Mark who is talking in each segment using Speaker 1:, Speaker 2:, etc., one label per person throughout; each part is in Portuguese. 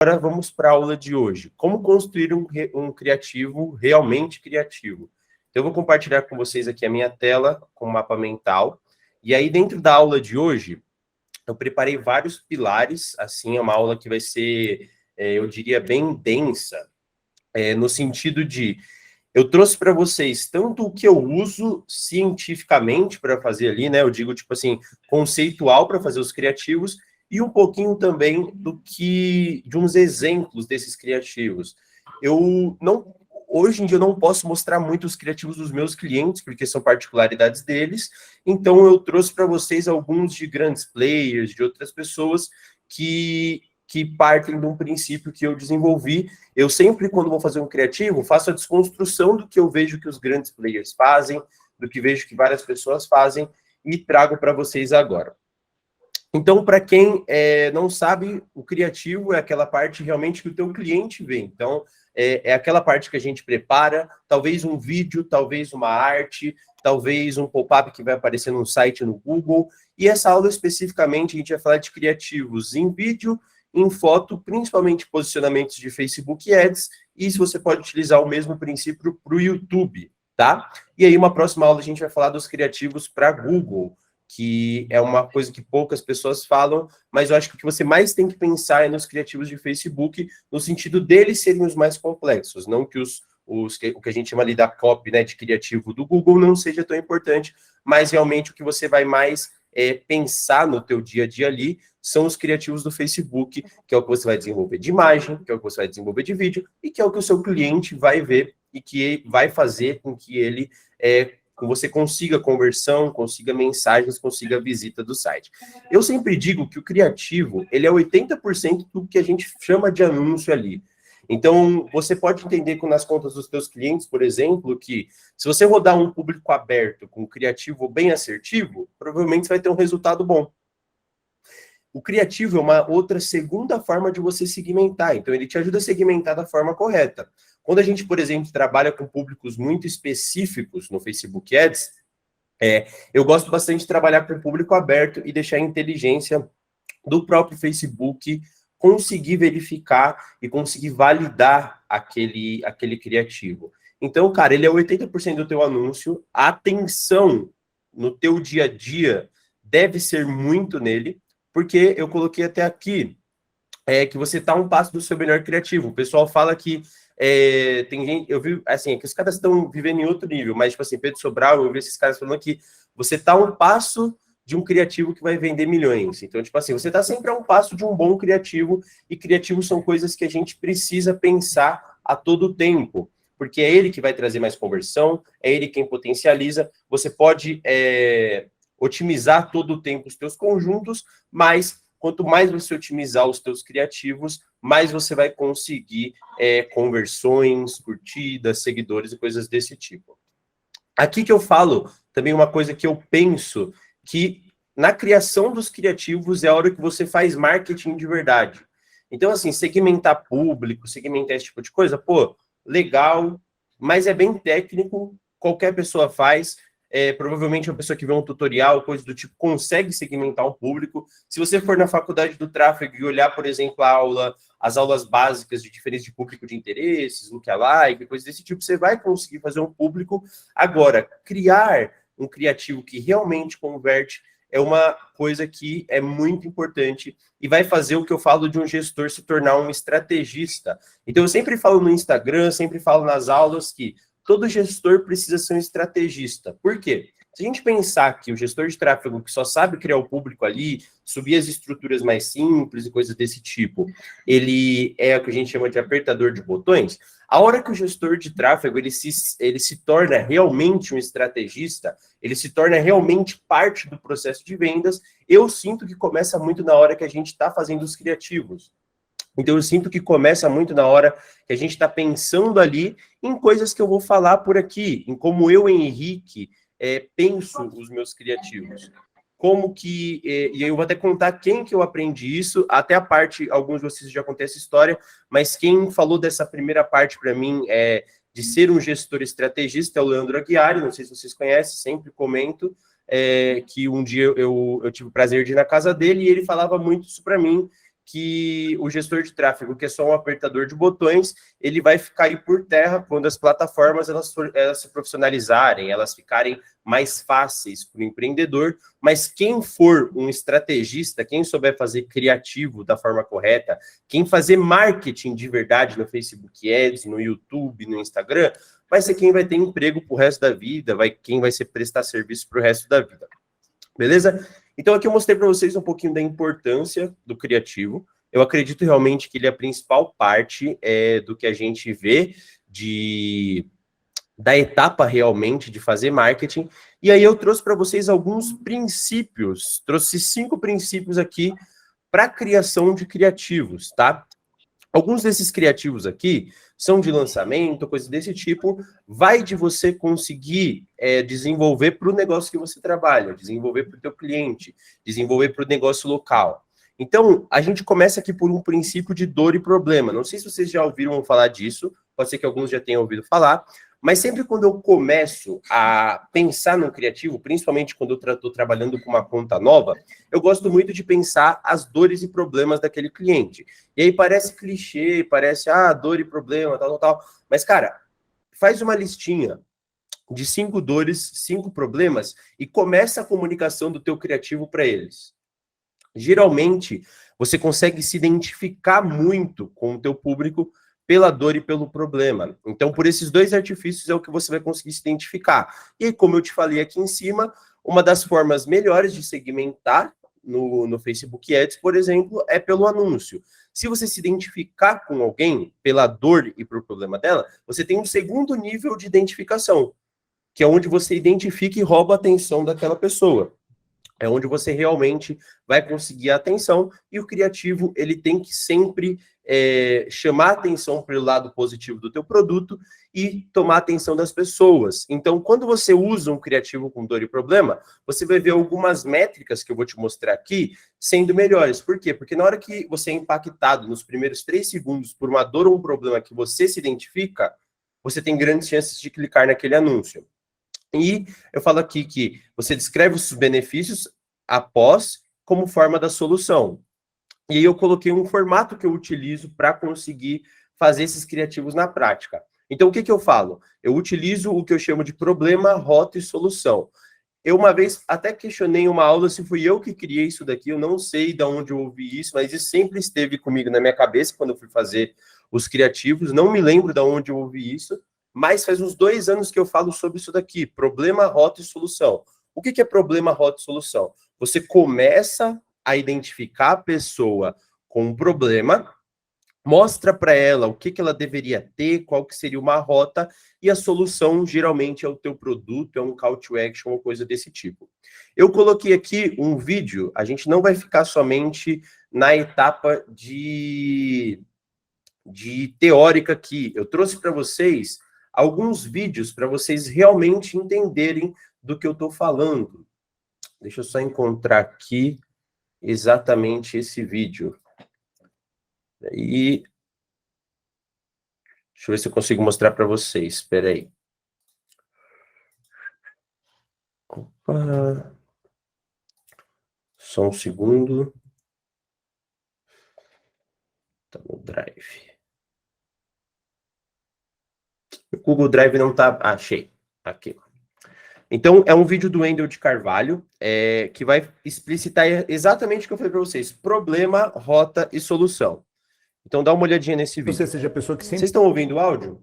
Speaker 1: Agora vamos para a aula de hoje. Como construir um criativo realmente criativo. Então, eu vou compartilhar com vocês aqui a minha tela com o mapa mental. E aí, dentro da aula de hoje, eu preparei vários pilares. Assim, é uma aula que vai ser, eu diria, bem densa, no sentido de eu trouxe para vocês tanto o que eu uso cientificamente para fazer ali, né? Eu digo, tipo assim, conceitual para fazer os criativos, e um pouquinho também de uns exemplos desses criativos. Eu não, hoje em dia eu não posso mostrar muito os criativos dos meus clientes, porque são particularidades deles, então eu trouxe para vocês alguns de grandes players, de outras pessoas que partem de um princípio que eu desenvolvi. Eu sempre, quando vou fazer um criativo, faço a desconstrução do que eu vejo que os grandes players fazem, do que vejo que várias pessoas fazem, e trago para vocês agora. Então, para quem não sabe, o criativo é aquela parte realmente que o teu cliente vê. Então, é aquela parte que a gente prepara, talvez um vídeo, talvez uma arte, talvez um pop-up que vai aparecer no site, no Google. E essa aula, especificamente, a gente vai falar de criativos em vídeo, em foto, principalmente posicionamentos de Facebook Ads, e se você pode utilizar o mesmo princípio para o YouTube, tá? E aí, uma próxima aula, a gente vai falar dos criativos para Google, que é uma coisa que poucas pessoas falam, mas eu acho que o que você mais tem que pensar é nos criativos de Facebook, no sentido deles serem os mais complexos, não que o que a gente chama ali da copy, né, de criativo do Google não seja tão importante, mas realmente o que você vai mais pensar no teu dia a dia ali são os criativos do Facebook, que é o que você vai desenvolver de imagem, que é o que você vai desenvolver de vídeo, e que é o que o seu cliente vai ver e que vai fazer com que ele você consiga conversão, consiga mensagens, consiga visita do site. Eu sempre digo que o criativo, ele é 80% do que a gente chama de anúncio ali. Então, você pode entender que nas contas dos teus clientes, por exemplo, que se você rodar um público aberto com um criativo bem assertivo, provavelmente você vai ter um resultado bom. O criativo é uma outra segunda forma de você segmentar, então ele te ajuda a segmentar da forma correta. Quando a gente, por exemplo, trabalha com públicos muito específicos no Facebook Ads, eu gosto bastante de trabalhar com público aberto e deixar a inteligência do próprio Facebook conseguir verificar e conseguir validar aquele criativo. Então, cara, ele é 80% do teu anúncio, a atenção no teu dia a dia deve ser muito nele, porque eu coloquei até aqui que você está um passo do seu melhor criativo. O pessoal fala que tem gente, eu vi, assim, que os caras estão vivendo em outro nível, mas, tipo assim, Pedro Sobral, eu vi esses caras falando que você está um passo de um criativo que vai vender milhões. Então, tipo assim, você está sempre a um passo de um bom criativo, e criativos são coisas que a gente precisa pensar a todo tempo, porque é ele que vai trazer mais conversão, é ele quem potencializa. Você pode otimizar todo o tempo os teus conjuntos, mas quanto mais você otimizar os teus criativos, mais você vai conseguir conversões, curtidas, seguidores e coisas desse tipo. Aqui que eu falo também uma coisa que eu penso, que na criação dos criativos é a hora que você faz marketing de verdade. Então, assim, segmentar público, segmentar esse tipo de coisa, pô, legal, mas é bem técnico, qualquer pessoa faz. Provavelmente uma pessoa que vê um tutorial, coisa do tipo, consegue segmentar um público. Se você for na faculdade do tráfego e olhar, por exemplo, as aulas básicas de diferença de público de interesses, lookalike, coisas desse tipo, você vai conseguir fazer um público. Agora, criar um criativo que realmente converte é uma coisa que é muito importante e vai fazer o que eu falo de um gestor se tornar um estrategista. Então, eu sempre falo no Instagram, sempre falo nas aulas que todo gestor precisa ser um estrategista. Por quê? Se a gente pensar que o gestor de tráfego que só sabe criar o público ali, subir as estruturas mais simples e coisas desse tipo, ele é o que a gente chama de apertador de botões. A hora que o gestor de tráfego ele se torna realmente um estrategista, ele se torna realmente parte do processo de vendas, eu sinto que começa muito na hora que a gente está fazendo os criativos. Então, eu sinto que começa muito na hora que a gente está pensando ali em coisas que eu vou falar por aqui, em como eu, Henrique, penso os meus criativos. Como que... E eu vou até contar quem que eu aprendi isso, até a parte, alguns de vocês já contei essa história, mas quem falou dessa primeira parte para mim de ser um gestor estrategista é o Leandro Aguiari, não sei se vocês conhecem, sempre comento, que um dia eu tive o prazer de ir na casa dele e ele falava muito isso para mim, que o gestor de tráfego, que é só um apertador de botões, ele vai ficar aí por terra quando as plataformas elas se profissionalizarem, elas ficarem mais fáceis para o empreendedor, mas quem for um estrategista, quem souber fazer criativo da forma correta, quem fazer marketing de verdade no Facebook Ads, no YouTube, no Instagram, vai ser quem vai ter emprego para o resto da vida, quem vai ser prestar serviço para o resto da vida. Beleza? Então, aqui eu mostrei para vocês um pouquinho da importância do criativo. Eu acredito realmente que ele é a principal parte do que a gente vê da etapa realmente de fazer marketing. E aí eu trouxe para vocês alguns princípios, trouxe 5 princípios aqui para a criação de criativos, tá? Alguns desses criativos aqui são de lançamento, coisa desse tipo, vai de você conseguir desenvolver para o negócio que você trabalha, desenvolver para o teu cliente, desenvolver para o negócio local. Então, a gente começa aqui por um princípio de dor e problema. Não sei se vocês já ouviram falar disso, pode ser que alguns já tenham ouvido falar, mas sempre quando eu começo a pensar no criativo, principalmente quando eu estou trabalhando com uma conta nova, eu gosto muito de pensar as dores e problemas daquele cliente. E aí parece clichê, parece, dor e problema, tal. Mas, cara, faz uma listinha de 5 dores, 5 problemas e começa a comunicação do teu criativo para eles. Geralmente, você consegue se identificar muito com o teu público pela dor e pelo problema. Então, por esses 2 artifícios é o que você vai conseguir se identificar. E como eu te falei aqui em cima, uma das formas melhores de segmentar no Facebook Ads, por exemplo, é pelo anúncio. Se você se identificar com alguém pela dor e pelo problema dela, você tem um segundo nível de identificação, que é onde você identifica e rouba a atenção daquela pessoa. É onde você realmente vai conseguir a atenção, e o criativo ele tem que sempre chamar atenção para o lado positivo do teu produto e tomar a atenção das pessoas. Então, quando você usa um criativo com dor e problema, você vai ver algumas métricas que eu vou te mostrar aqui sendo melhores. Por quê? Porque na hora que você é impactado nos primeiros 3 segundos por uma dor ou um problema que você se identifica, você tem grandes chances de clicar naquele anúncio. E eu falo aqui que você descreve os benefícios após como forma da solução. E aí eu coloquei um formato que eu utilizo para conseguir fazer esses criativos na prática. Então, o que eu falo? Eu utilizo o que eu chamo de problema, rota e solução. Eu uma vez até questionei uma aula se fui eu que criei isso daqui, eu não sei de onde eu ouvi isso, mas isso sempre esteve comigo na minha cabeça quando eu fui fazer os criativos, não me lembro de onde eu ouvi isso, mas faz uns 2 anos que eu falo sobre isso daqui, problema, rota e solução. O que é problema, rota e solução? Você começa a identificar a pessoa com um problema, mostra para ela o que ela deveria ter, qual que seria uma rota, e a solução geralmente é o teu produto, é um call to action ou coisa desse tipo. Eu coloquei aqui um vídeo, a gente não vai ficar somente na etapa de teórica aqui. Eu trouxe para vocês alguns vídeos para vocês realmente entenderem do que eu estou falando. Deixa eu só encontrar aqui exatamente esse vídeo. E deixa eu ver se eu consigo mostrar para vocês. Espera aí. Opa. Só um segundo. Tá no Drive. O Google Drive não tá... achei. Aqui. Então, é um vídeo do Wendel de Carvalho, que vai explicitar exatamente o que eu falei para vocês. Problema, rota e solução. Então, dá uma olhadinha nesse vídeo.
Speaker 2: Você seja a pessoa que sempre...
Speaker 1: Vocês estão ouvindo o áudio?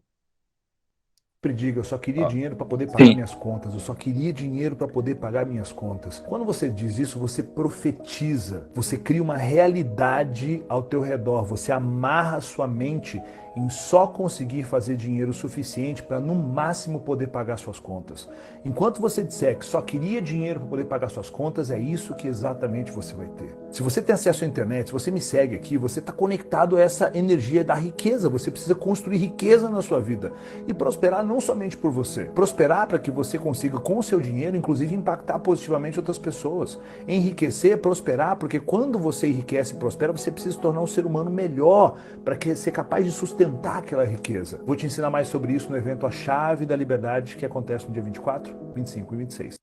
Speaker 2: diga, eu só queria dinheiro para poder pagar minhas contas, eu só queria dinheiro para poder pagar minhas contas. Quando você diz isso, você profetiza, você cria uma realidade ao teu redor, você amarra a sua mente em só conseguir fazer dinheiro suficiente para no máximo poder pagar suas contas. Enquanto você disser que só queria dinheiro para poder pagar suas contas, é isso que exatamente você vai ter. Se você tem acesso à internet, se você me segue aqui, você está conectado a essa energia da riqueza, você precisa construir riqueza na sua vida e prosperar não somente por você, prosperar para que você consiga com o seu dinheiro, inclusive impactar positivamente outras pessoas, enriquecer, prosperar, porque quando você enriquece e prospera, você precisa se tornar um ser humano melhor para ser capaz de sustentar aquela riqueza. Vou te ensinar mais sobre isso no evento A Chave da Liberdade, que acontece no dia 24, 25 e 26.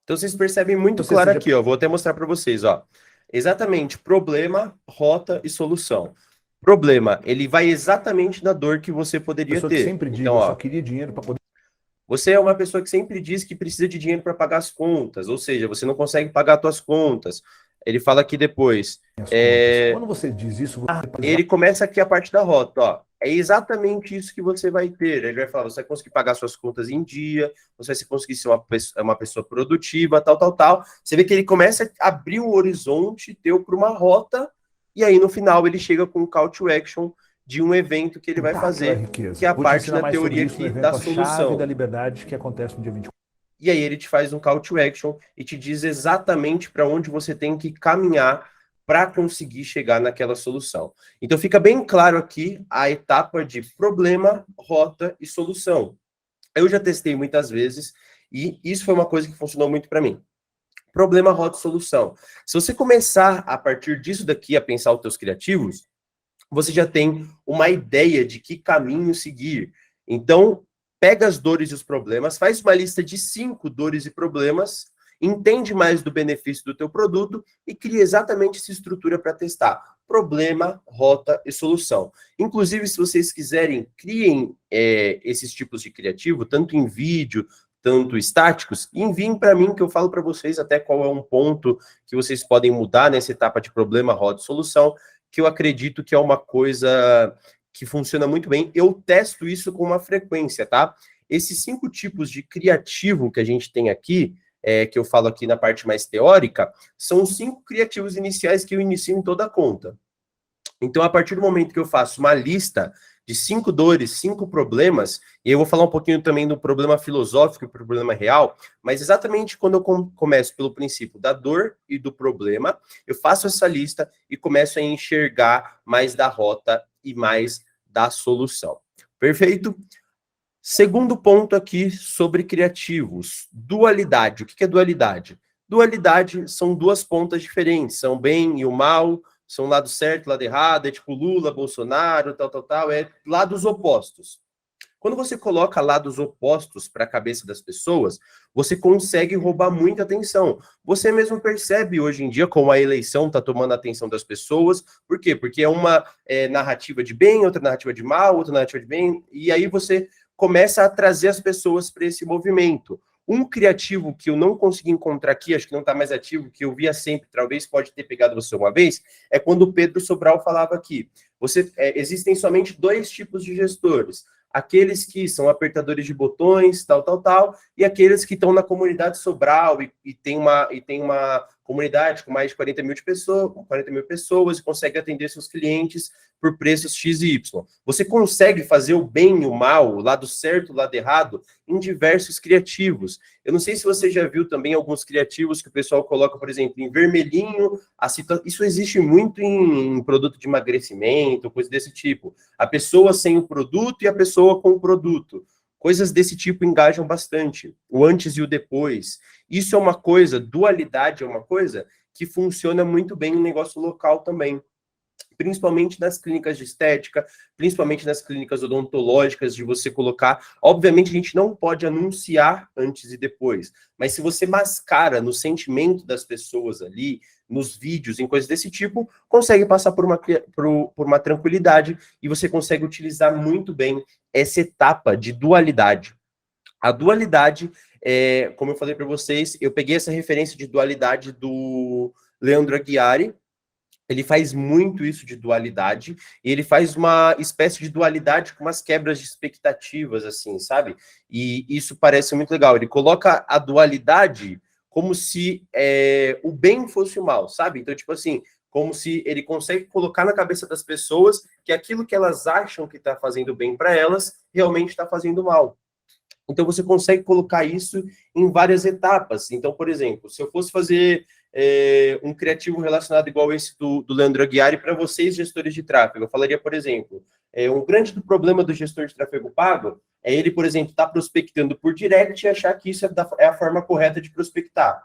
Speaker 1: Então vocês percebem muito claro aqui, ó. Vou até mostrar para vocês, ó. Exatamente, problema, rota e solução. Problema, ele vai exatamente na dor que você poderia
Speaker 2: Pessoa que
Speaker 1: ter.
Speaker 2: sempre diga,
Speaker 1: Então,
Speaker 2: eu só
Speaker 1: ó,
Speaker 2: queria dinheiro para poder
Speaker 1: você é uma pessoa que sempre diz que precisa de dinheiro para pagar as contas, ou seja, você não consegue pagar as suas contas. Ele fala aqui depois.
Speaker 2: pagar minhas contas. Quando você diz isso, você
Speaker 1: Ele começa aqui a parte da rota, ó. É exatamente isso que você vai ter. Ele vai falar, você vai conseguir pagar suas contas em dia, você vai conseguir ser uma pessoa produtiva, tal, tal, tal. Você vê que ele começa a abrir o horizonte teu para uma rota, e aí no final ele chega com um call to action de um evento que ele vai
Speaker 2: aquela
Speaker 1: fazer, que
Speaker 2: riqueza.
Speaker 1: é a
Speaker 2: Vou te
Speaker 1: parte
Speaker 2: ensinar
Speaker 1: da
Speaker 2: mais sobre
Speaker 1: teoria
Speaker 2: isso no
Speaker 1: aqui da
Speaker 2: evento A Chave da
Speaker 1: solução.
Speaker 2: Liberdade, que acontece no dia 24.
Speaker 1: E aí ele te faz um call to action e te diz exatamente para onde você tem que caminhar para conseguir chegar naquela solução. Então fica bem claro aqui a etapa de problema, rota e solução. Eu já testei muitas vezes e isso foi uma coisa que funcionou muito para mim. Problema, rota e solução. Se você começar a partir disso daqui a pensar os teus criativos, você já tem uma ideia de que caminho seguir. Então, pega as dores e os problemas, faz uma lista de 5 dores e problemas, entende mais do benefício do teu produto e cria exatamente essa estrutura para testar. Problema, rota e solução. Inclusive, se vocês quiserem, criem esses tipos de criativo, tanto em vídeo, tanto estáticos, enviem para mim que eu falo para vocês até qual é um ponto que vocês podem mudar nessa etapa de problema, rota e solução, que eu acredito que é uma coisa que funciona muito bem. Eu testo isso com uma frequência, tá? Esses 5 tipos de criativo que a gente tem aqui, que eu falo aqui na parte mais teórica, são os 5 criativos iniciais que eu inicio em toda a conta. Então, a partir do momento que eu faço uma lista de 5 dores, 5 problemas, e eu vou falar um pouquinho também do problema filosófico e problema real, mas exatamente quando eu começo pelo princípio da dor e do problema, eu faço essa lista e começo a enxergar mais da rota e mais da solução. Perfeito? Segundo ponto aqui sobre criativos, dualidade. O que é dualidade? Dualidade são duas pontas diferentes, são o bem e o mal, são lado certo, lado errado, é tipo Lula, Bolsonaro, tal, tal, tal, é lados opostos. Quando você coloca lados opostos para a cabeça das pessoas, você consegue roubar muita atenção. Você mesmo percebe hoje em dia como a eleição está tomando a atenção das pessoas. Por quê? Porque é uma narrativa de bem, outra narrativa de mal, outra narrativa de bem, e aí você começa a trazer as pessoas para esse movimento. Um criativo que eu não consegui encontrar aqui, acho que não está mais ativo, que eu via sempre, talvez pode ter pegado você uma vez, é quando o Pedro Sobral falava aqui. Existem somente 2 tipos de gestores. Aqueles que são apertadores de botões, tal, tal, tal, e aqueles que estão na comunidade Sobral e tem uma comunidade com mais de 40 mil pessoas e consegue atender seus clientes por preços X e Y. Você consegue fazer o bem e o mal, o lado certo, o lado errado, em diversos criativos. Eu não sei se você já viu também alguns criativos que o pessoal coloca, por exemplo, em vermelhinho. Isso existe muito em produto de emagrecimento, coisa desse tipo. A pessoa sem o produto e a pessoa com o produto. Coisas desse tipo engajam bastante. O antes e o depois. Isso é uma coisa, dualidade é uma coisa que funciona muito bem no negócio local também. Principalmente nas clínicas de estética, principalmente nas clínicas odontológicas, de você colocar. Obviamente, a gente não pode anunciar antes e depois, mas se você mascara no sentimento das pessoas ali, nos vídeos, em coisas desse tipo, consegue passar por uma tranquilidade e você consegue utilizar muito bem essa etapa de dualidade. A dualidade, como eu falei para vocês, eu peguei essa referência de dualidade do Leandro Aguiari. Ele faz muito isso de dualidade, e ele faz uma espécie de dualidade com umas quebras de expectativas, assim, sabe? E isso parece muito legal. Ele coloca a dualidade como se o bem fosse o mal, sabe? Então, tipo assim, como se ele consegue colocar na cabeça das pessoas que aquilo que elas acham que está fazendo bem para elas, realmente está fazendo mal. Então, você consegue colocar isso em várias etapas. Então, por exemplo, se eu fosse fazer um criativo relacionado igual esse do Leandro Aguiari para vocês, gestores de tráfego, eu falaria, por exemplo, um grande problema do gestor de tráfego pago é ele, por exemplo, estar prospectando por direct e achar que isso é a forma correta de prospectar.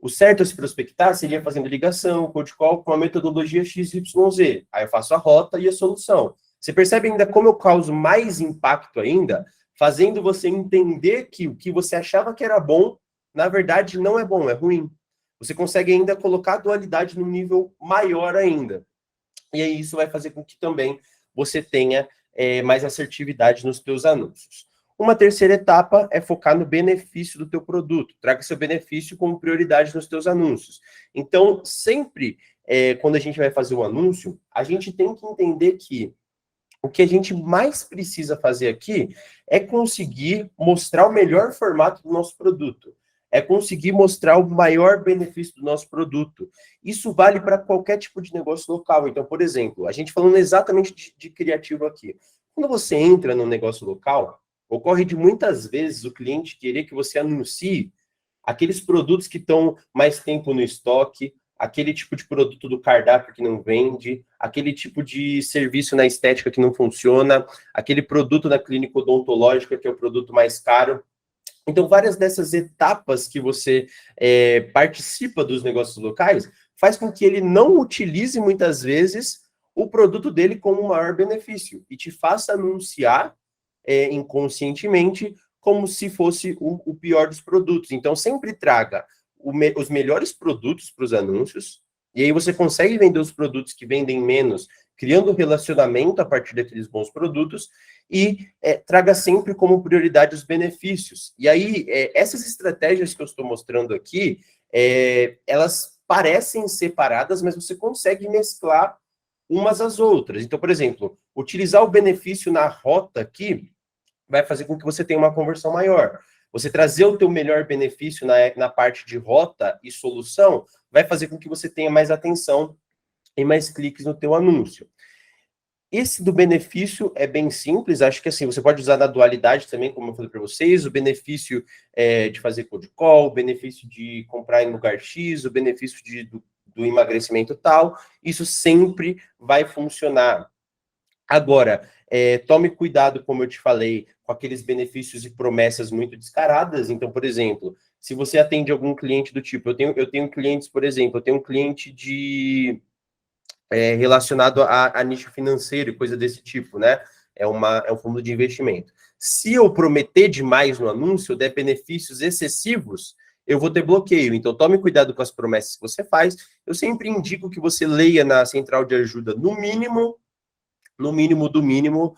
Speaker 1: O certo a se prospectar seria fazendo ligação, cold call, com a metodologia XYZ. Aí eu faço a rota e a solução. Você percebe ainda como eu causo mais impacto ainda, fazendo você entender que o que você achava que era bom, na verdade não é bom, é ruim. você consegue ainda colocar a dualidade num nível maior ainda. E aí isso vai fazer com que também você tenha mais assertividade nos teus anúncios. Uma terceira etapa é focar no benefício do teu produto. Traga seu benefício como prioridade nos teus anúncios. Então, sempre quando a gente vai fazer o anúncio, a gente tem que entender que o que a gente mais precisa fazer aqui é conseguir mostrar o melhor formato do nosso produto. É conseguir mostrar o maior benefício do nosso produto. Isso vale para qualquer tipo de negócio local. Então, por exemplo, a gente falando exatamente de criativo aqui. Quando você entra no negócio local, ocorre de muitas vezes o cliente querer que você anuncie aqueles produtos que estão mais tempo no estoque, aquele tipo de produto do cardápio que não vende, aquele tipo de serviço na estética que não funciona, aquele produto na clínica odontológica que é o produto mais caro. Então, várias dessas etapas que você participa dos negócios locais faz com que ele não utilize muitas vezes o produto dele como maior benefício e te faça anunciar inconscientemente como se fosse o pior dos produtos. Então, sempre traga os melhores produtos para os anúncios, e aí você consegue vender os produtos que vendem menos, criando relacionamento a partir daqueles bons produtos, e traga sempre como prioridade os benefícios. E aí, essas estratégias que eu estou mostrando aqui, elas parecem separadas, mas você consegue mesclar umas às outras. Então, por exemplo, utilizar o benefício na rota aqui vai fazer com que você tenha uma conversão maior. Você trazer o teu melhor benefício na parte de rota e solução vai fazer com que você tenha mais atenção e mais cliques no teu anúncio. Esse do benefício é bem simples, acho que assim, você pode usar na dualidade também, como eu falei para vocês, o benefício de fazer cold call, o benefício de comprar em lugar X, o benefício do emagrecimento tal, isso sempre vai funcionar. Agora, tome cuidado, como eu te falei, com aqueles benefícios e promessas muito descaradas. Então, por exemplo, se você atende algum cliente do tipo, eu tenho clientes, por exemplo, eu tenho um cliente relacionado a nicho financeiro e coisa desse tipo, né? É um fundo de investimento. Se eu prometer demais no anúncio, der benefícios excessivos, eu vou ter bloqueio. Então, tome cuidado com as promessas que você faz. Eu sempre indico que você leia na central de ajuda, no mínimo do mínimo,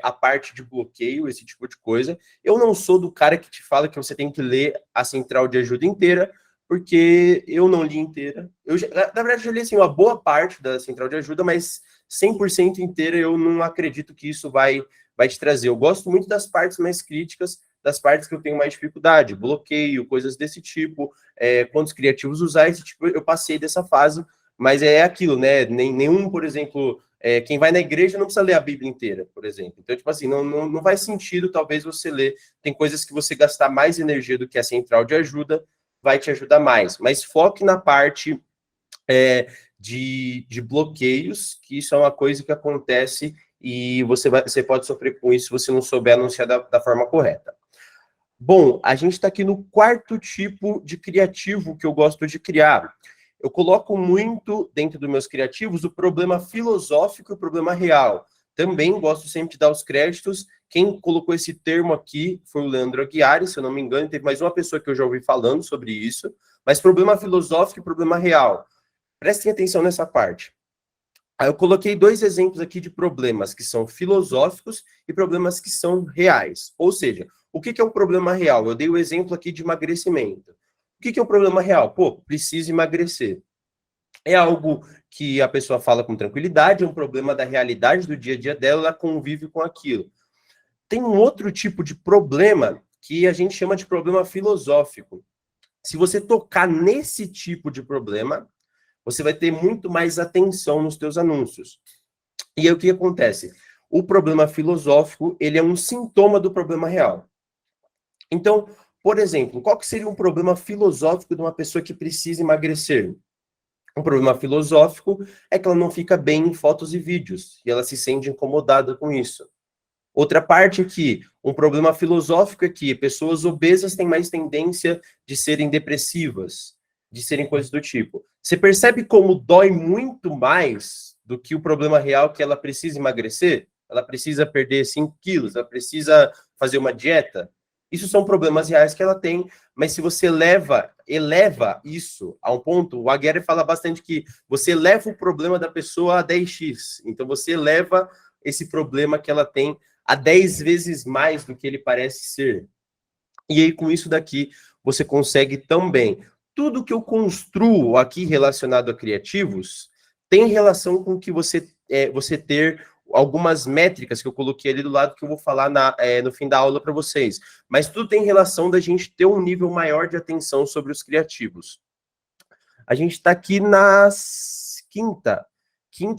Speaker 1: a parte de bloqueio, esse tipo de coisa. Eu não sou do cara que te fala que você tem que ler a central de ajuda inteira, porque eu não li inteira. Na verdade, eu li assim, uma boa parte da central de ajuda, mas 100% inteira eu não acredito que isso vai te trazer. Eu gosto muito das partes mais críticas, das partes que eu tenho mais dificuldade, bloqueio, coisas desse tipo, quantos criativos usar, esse tipo, eu passei dessa fase, mas é aquilo, né? Nenhum, por exemplo, quem vai na igreja não precisa ler a Bíblia inteira, por exemplo. Então, tipo assim, não faz sentido, talvez, você ler. Tem coisas que você gastar mais energia do que a central de ajuda, vai te ajudar mais. Mas foque na parte de bloqueios, que isso é uma coisa que acontece e você pode sofrer com isso se você não souber anunciar da forma correta. Bom, a gente está aqui no quarto tipo de criativo que eu gosto de criar. Eu coloco muito dentro dos meus criativos o problema filosófico e o problema real. Também gosto sempre de dar os créditos. Quem colocou esse termo aqui foi o Leandro Aguiar, se eu não me engano, teve mais uma pessoa que eu já ouvi falando sobre isso. Mas problema filosófico e problema real. Prestem atenção nessa parte. Aí eu coloquei 2 exemplos aqui de problemas que são filosóficos e problemas que são reais. Ou seja, o que é um problema real? Eu dei o exemplo aqui de emagrecimento. O que é um problema real? Pô, preciso emagrecer. É algo que a pessoa fala com tranquilidade, é um problema da realidade do dia a dia dela, ela convive com aquilo. Tem um outro tipo de problema que a gente chama de problema filosófico. Se você tocar nesse tipo de problema, você vai ter muito mais atenção nos teus anúncios. E aí o que acontece? O problema filosófico, ele é um sintoma do problema real. Então, por exemplo, qual que seria um problema filosófico de uma pessoa que precisa emagrecer? Um problema filosófico é que ela não fica bem em fotos e vídeos, e ela se sente incomodada com isso. Outra parte aqui, um problema filosófico é que pessoas obesas têm mais tendência de serem depressivas, de serem coisas do tipo. Você percebe como dói muito mais do que o problema real que ela precisa emagrecer? Ela precisa perder 5 quilos, ela precisa fazer uma dieta? Isso são problemas reais que ela tem, mas se você eleva isso a um ponto, o Aguirre fala bastante que você eleva o problema da pessoa a 10x. Então você eleva esse problema que ela tem a 10 vezes mais do que ele parece ser. E aí, com isso daqui, você consegue também. Tudo que eu construo aqui relacionado a criativos tem relação com que você ter algumas métricas que eu coloquei ali do lado que eu vou falar no fim da aula para vocês. Mas tudo tem relação da gente ter um nível maior de atenção sobre os criativos. A gente está aqui na quinta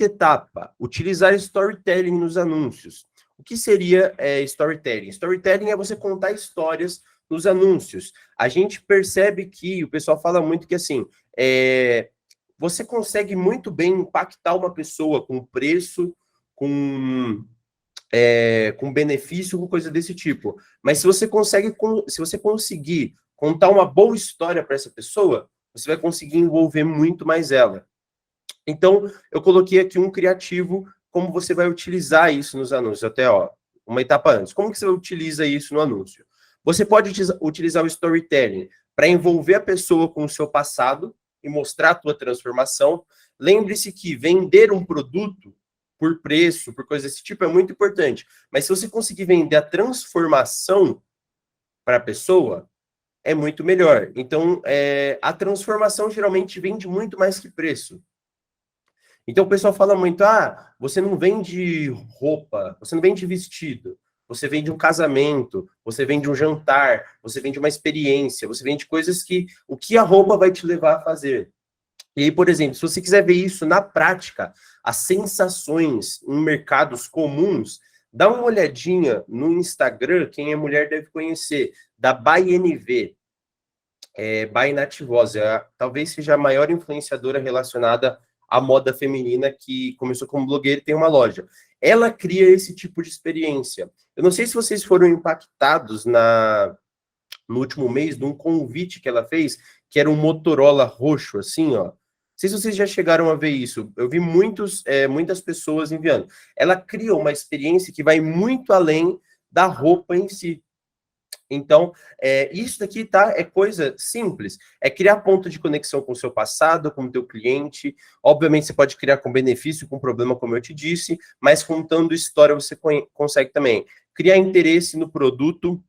Speaker 1: etapa, utilizar storytelling nos anúncios. O que seria storytelling? Storytelling é você contar histórias nos anúncios. A gente percebe que o pessoal fala muito que assim, você consegue muito bem impactar uma pessoa com preço, com benefício, com coisa desse tipo. Mas se você conseguir contar uma boa história para essa pessoa, você vai conseguir envolver muito mais ela. Então, eu coloquei aqui um criativo, como você vai utilizar isso nos anúncios. Até, ó, uma etapa antes. Como que você utiliza isso no anúncio? Você pode utilizar o storytelling para envolver a pessoa com o seu passado e mostrar a tua transformação. Lembre-se que vender um produto por preço, por coisa desse tipo, é muito importante. Mas se você conseguir vender a transformação para a pessoa, é muito melhor. Então, a transformação geralmente vende muito mais que preço. Então, o pessoal fala muito, você não vende roupa, você não vende vestido, você vende um casamento, você vende um jantar, você vende uma experiência, você vende coisas o que a roupa vai te levar a fazer. E aí, por exemplo, se você quiser ver isso na prática, as sensações em mercados comuns, dá uma olhadinha no Instagram, quem é mulher deve conhecer, da ByNV, By Nativose, talvez seja a maior influenciadora relacionada à moda feminina que começou como blogueira e tem uma loja. Ela cria esse tipo de experiência. Eu não sei se vocês foram impactados no último mês de um convite que ela fez, que era um Motorola roxo, assim, ó. Não sei se vocês já chegaram a ver isso. Eu vi muitas pessoas enviando. Ela cria uma experiência que vai muito além da roupa em si. Então, isso daqui, tá? É coisa simples. É criar ponto de conexão com o seu passado, com o teu cliente. Obviamente, você pode criar com benefício, com problema, como eu te disse, mas contando história você consegue também. Criar interesse no produto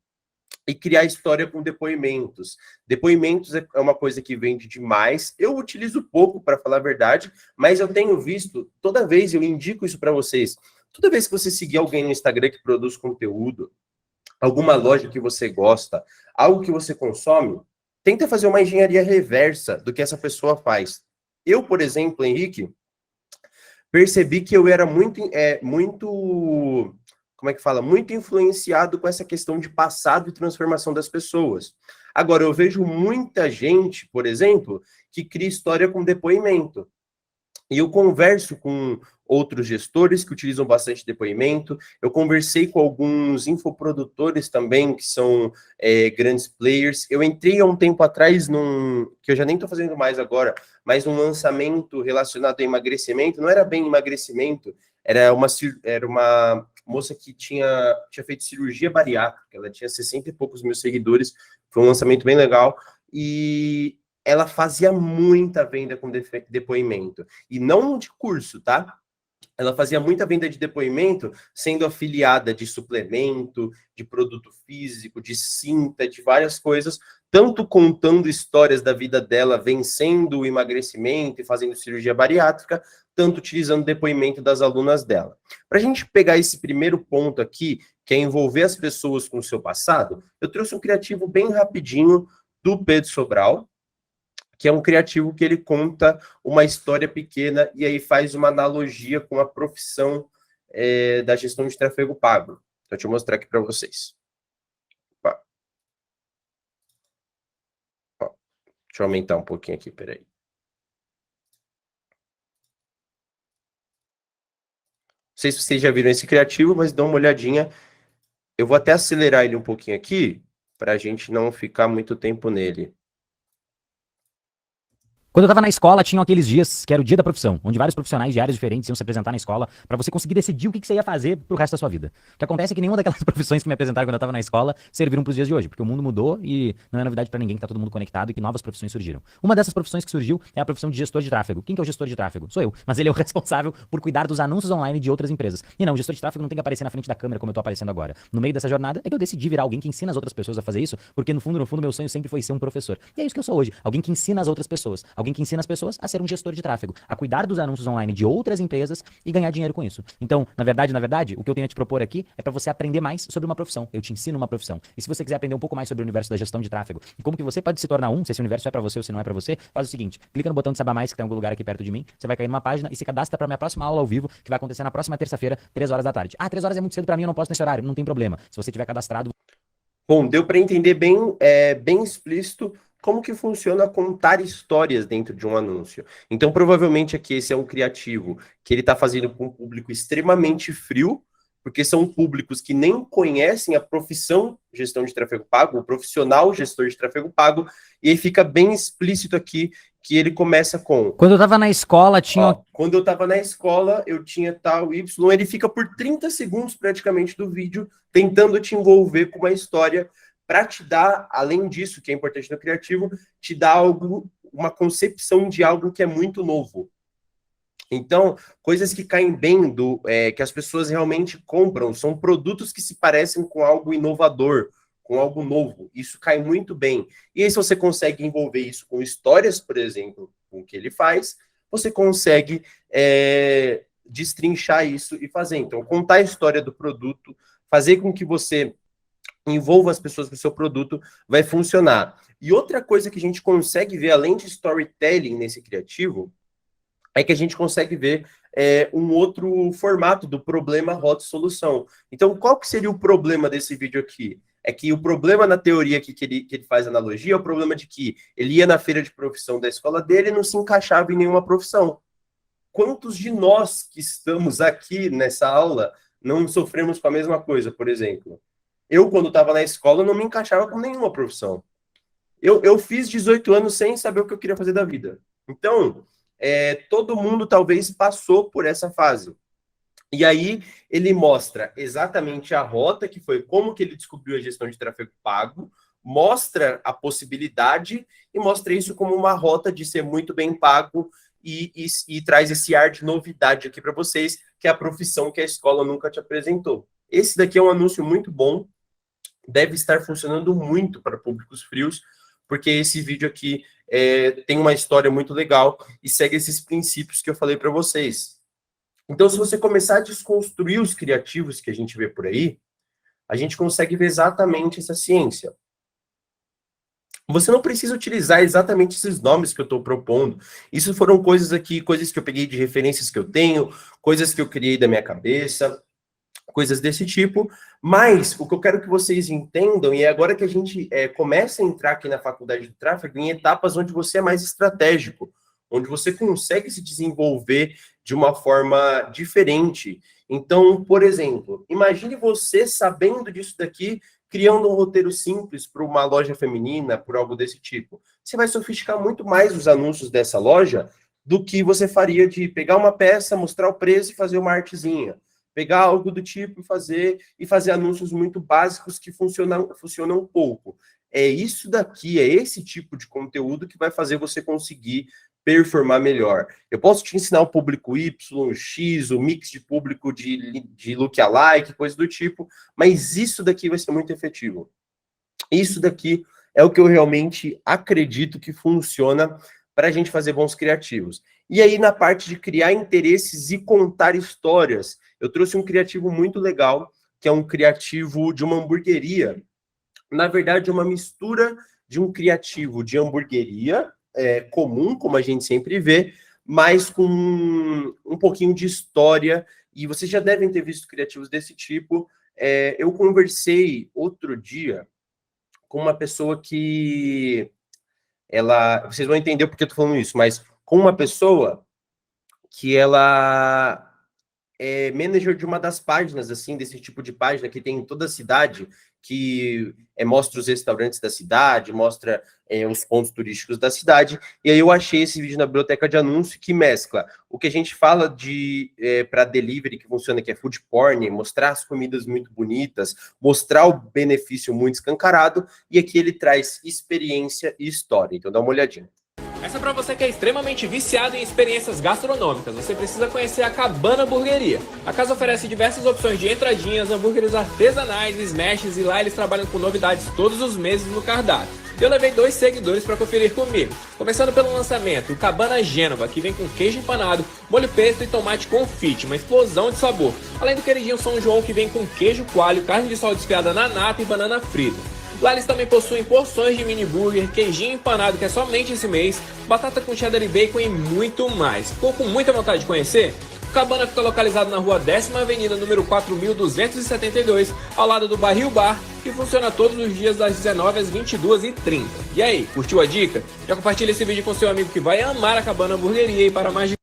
Speaker 1: e criar história com depoimentos. Depoimentos é uma coisa que vende demais. Eu utilizo pouco, para falar a verdade, mas eu tenho visto, toda vez eu indico isso para vocês. Toda vez que você seguir alguém no Instagram que produz conteúdo, alguma loja que você gosta, algo que você consome, tenta fazer uma engenharia reversa do que essa pessoa faz. Eu, por exemplo, Henrique, percebi que eu era como é que fala? Muito influenciado com essa questão de passado e transformação das pessoas. Agora, eu vejo muita gente, por exemplo, que cria história com depoimento. E eu converso com outros gestores que utilizam bastante depoimento. Eu conversei com alguns infoprodutores também, que são grandes players. Eu entrei há um tempo atrás que eu já nem estou fazendo mais agora, mas um lançamento relacionado a emagrecimento. Não era bem emagrecimento, era uma moça que tinha feito cirurgia bariátrica. Ela tinha 60 e poucos mil seguidores. Foi um lançamento bem legal. E ela fazia muita venda com depoimento. E não de curso, tá? Ela fazia muita venda de depoimento sendo afiliada de suplemento, de produto físico, de cinta, de várias coisas, tanto contando histórias da vida dela, vencendo o emagrecimento e fazendo cirurgia bariátrica, tanto utilizando depoimento das alunas dela. Para a gente pegar esse primeiro ponto aqui, que é envolver as pessoas com o seu passado, eu trouxe um criativo bem rapidinho do Pedro Sobral, que é um criativo que ele conta uma história pequena e aí faz uma analogia com a profissão da gestão de tráfego pago. Então, deixa eu mostrar aqui para vocês. Ó. Ó. Deixa eu aumentar um pouquinho aqui, peraí. Não sei se vocês já viram esse criativo, mas dá uma olhadinha. Eu vou até acelerar ele um pouquinho aqui, para a gente não ficar muito tempo nele.
Speaker 3: Quando eu tava na escola, tinham aqueles dias que era o dia da profissão, onde vários profissionais de áreas diferentes iam se apresentar na escola pra você conseguir decidir o que você ia fazer pro resto da sua vida. O que acontece é que nenhuma daquelas profissões que me apresentaram quando eu tava na escola serviram pros dias de hoje, porque o mundo mudou e não é novidade pra ninguém que tá todo mundo conectado e que novas profissões surgiram. Uma dessas profissões que surgiu é a profissão de gestor de tráfego. Quem que é o gestor de tráfego? Sou eu, mas ele é o responsável por cuidar dos anúncios online de outras empresas. E não, o gestor de tráfego não tem que aparecer na frente da câmera como eu tô aparecendo agora. No meio dessa jornada é que eu decidi virar alguém que ensina as outras pessoas a fazer isso, porque no fundo, meu sonho sempre foi ser um professor. E é isso que eu sou hoje, alguém que ensina as outras pessoas, alguém que ensina as pessoas a ser um gestor de tráfego, a cuidar dos anúncios online de outras empresas e ganhar dinheiro com isso. Então, na verdade, o que eu tenho a te propor aqui é para você aprender mais sobre uma profissão. Eu te ensino uma profissão. E se você quiser aprender um pouco mais sobre o universo da gestão de tráfego e como que você pode se tornar um, se esse universo é para você ou se não é para você, faz o seguinte, clica no botão de Saiba Mais que tem algum lugar aqui perto de mim, você vai cair numa página e se cadastra para minha próxima aula ao vivo, que vai acontecer na próxima terça-feira, 3 horas da tarde. Ah, 3 horas é muito cedo para mim, eu não posso nesse horário. Não tem problema. Se você tiver cadastrado.
Speaker 1: Bom, deu para entender bem, bem explícito como que funciona contar histórias dentro de um anúncio. Então, provavelmente aqui esse é um criativo que ele está fazendo com um público extremamente frio, porque são públicos que nem conhecem a profissão gestão de tráfego pago, o profissional gestor de tráfego pago, e aí fica bem explícito aqui que ele começa com...
Speaker 3: Quando eu tava na escola, tinha...
Speaker 1: Ó, quando eu tava na escola, eu tinha tal Y, ele fica por 30 segundos praticamente do vídeo, tentando te envolver com uma história para te dar, além disso, que é importante no criativo, te dar algo, uma concepção de algo que é muito novo. Então, coisas que caem bem, que as pessoas realmente compram, são produtos que se parecem com algo inovador, com algo novo. Isso cai muito bem. E aí, se você consegue envolver isso com histórias, por exemplo, com o que ele faz, você consegue destrinchar isso e fazer. Então, contar a história do produto, fazer com que você envolva as pessoas com o seu produto, vai funcionar. E outra coisa que a gente consegue ver, além de storytelling nesse criativo, é que a gente consegue ver um outro formato do problema, rota e solução. Então, qual que seria o problema desse vídeo aqui? É que o problema na teoria que ele faz analogia é o problema de que ele ia na feira de profissão da escola dele e não se encaixava em nenhuma profissão. Quantos de nós que estamos aqui nessa aula não sofremos com a mesma coisa, por exemplo? Eu, quando estava na escola, não me encaixava com nenhuma profissão. Eu fiz 18 anos sem saber o que eu queria fazer da vida. Então, todo mundo talvez passou por essa fase. E aí ele mostra exatamente a rota, que foi como que ele descobriu a gestão de tráfego pago, mostra a possibilidade e mostra isso como uma rota de ser muito bem pago e traz esse ar de novidade aqui para vocês, que é a profissão que a escola nunca te apresentou. Esse daqui é um anúncio muito bom, deve estar funcionando muito para públicos frios, porque esse vídeo aqui tem uma história muito legal e segue esses princípios que eu falei para vocês. Então, se você começar a desconstruir os criativos que a gente vê por aí, a gente consegue ver exatamente essa ciência. Você não precisa utilizar exatamente esses nomes que eu estou propondo. Isso foram coisas aqui, coisas que eu peguei de referências que eu tenho, coisas que eu criei da minha cabeça, coisas desse tipo, mas o que eu quero que vocês entendam, e é agora que a gente começa a entrar aqui na faculdade de tráfego, em etapas onde você é mais estratégico, onde você consegue se desenvolver de uma forma diferente. Então, por exemplo, imagine você sabendo disso daqui, criando um roteiro simples para uma loja feminina, por algo desse tipo. Você vai sofisticar muito mais os anúncios dessa loja do que você faria de pegar uma peça, mostrar o preço e fazer uma artezinha. Pegar algo do tipo e fazer anúncios muito básicos que funcionam pouco. É isso daqui, é esse tipo de conteúdo que vai fazer você conseguir performar melhor. Eu posso te ensinar o público Y, X, o mix de público de lookalike, coisa do tipo, mas isso daqui vai ser muito efetivo. Isso daqui é o que eu realmente acredito que funciona para a gente fazer bons criativos. E aí, na parte de criar interesses e contar histórias, eu trouxe um criativo muito legal, que é um criativo de uma hamburgueria. Na verdade, é uma mistura de um criativo de hamburgueria comum, como a gente sempre vê, mas com um pouquinho de história. E vocês já devem ter visto criativos desse tipo. Eu conversei outro dia com uma pessoa que vocês vão entender porque eu tô falando isso, mas com uma pessoa que ela manager de uma das páginas, assim, desse tipo de página que tem em toda a cidade, que mostra os restaurantes da cidade, mostra os pontos turísticos da cidade, e aí eu achei esse vídeo na biblioteca de anúncio que mescla o que a gente fala de para delivery, que funciona, que é food porn, mostrar as comidas muito bonitas, mostrar o benefício muito escancarado, e aqui ele traz experiência e história, então dá uma olhadinha.
Speaker 4: Essa é para você que é extremamente viciado em experiências gastronômicas. Você precisa conhecer a Cabana Burgueria. A casa oferece diversas opções de entradinhas, hambúrgueres artesanais, smashes, e lá eles trabalham com novidades todos os meses no cardápio. Eu levei 2 seguidores para conferir comigo. Começando pelo lançamento, o Cabana Gênova, que vem com queijo empanado, molho pesto e tomate confite, uma explosão de sabor. Além do queridinho São João, que vem com queijo coalho, carne de sol desfiada na nata e banana frita. Lá eles também possuem porções de mini burger, queijinho empanado, que é somente esse mês, batata com cheddar e bacon e muito mais. Ficou com muita vontade de conhecer? O Cabana fica localizado na rua 10ª Avenida, número 4272, ao lado do Barril Bar, que funciona todos os dias das 19 às 22h30. E aí, curtiu a dica? Já compartilha esse vídeo com seu amigo que vai amar a Cabana Burgueria, e para mais de...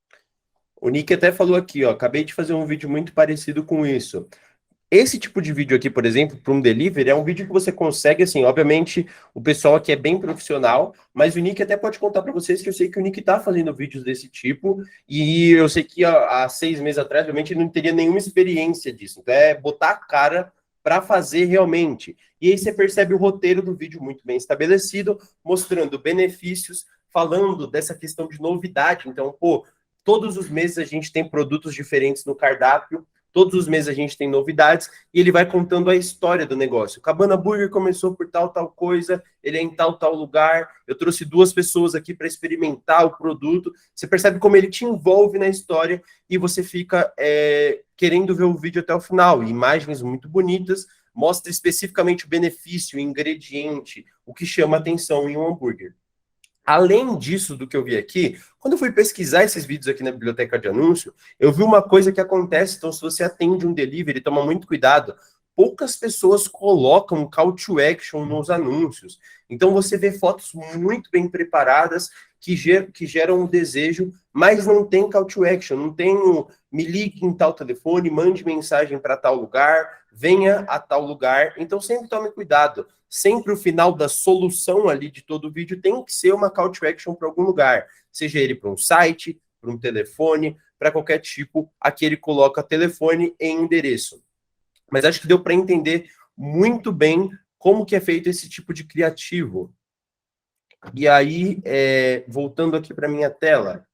Speaker 1: O Nick até falou aqui, ó, acabei de fazer um vídeo muito parecido com isso. Esse tipo de vídeo aqui, por exemplo, para um delivery, é um vídeo que você consegue, assim, obviamente, o pessoal aqui é bem profissional, mas o Nick até pode contar para vocês que eu sei que o Nick tá fazendo vídeos desse tipo, e eu sei que há 6 meses atrás, realmente, ele não teria nenhuma experiência disso. Então, é botar a cara para fazer realmente. E aí você percebe o roteiro do vídeo muito bem estabelecido, mostrando benefícios, falando dessa questão de novidade. Então, pô, todos os meses a gente tem produtos diferentes no cardápio, todos os meses a gente tem novidades, e ele vai contando a história do negócio. O Cabana Burger começou por tal coisa, ele é em tal lugar, eu trouxe 2 pessoas aqui para experimentar o produto. Você percebe como ele te envolve na história, e você fica querendo ver o vídeo até o final. Imagens muito bonitas, mostra especificamente o benefício, o ingrediente, o que chama atenção em um hambúrguer. Além disso, do que eu vi aqui, quando eu fui pesquisar esses vídeos aqui na biblioteca de anúncio, eu vi uma coisa que acontece. Então, se você atende um delivery, toma muito cuidado. Poucas pessoas colocam call to action nos anúncios. Então, você vê fotos muito bem preparadas que geram um desejo, mas não tem call to action, não tem me ligue em tal telefone, mande mensagem para tal lugar, venha a tal lugar. Então, sempre tome cuidado. Sempre o final da solução ali de todo o vídeo tem que ser uma call to action para algum lugar, seja ele para um site, para um telefone, para qualquer tipo. Aqui ele coloca telefone e endereço. Mas acho que deu para entender muito bem como que é feito esse tipo de criativo. E aí, voltando aqui para minha tela,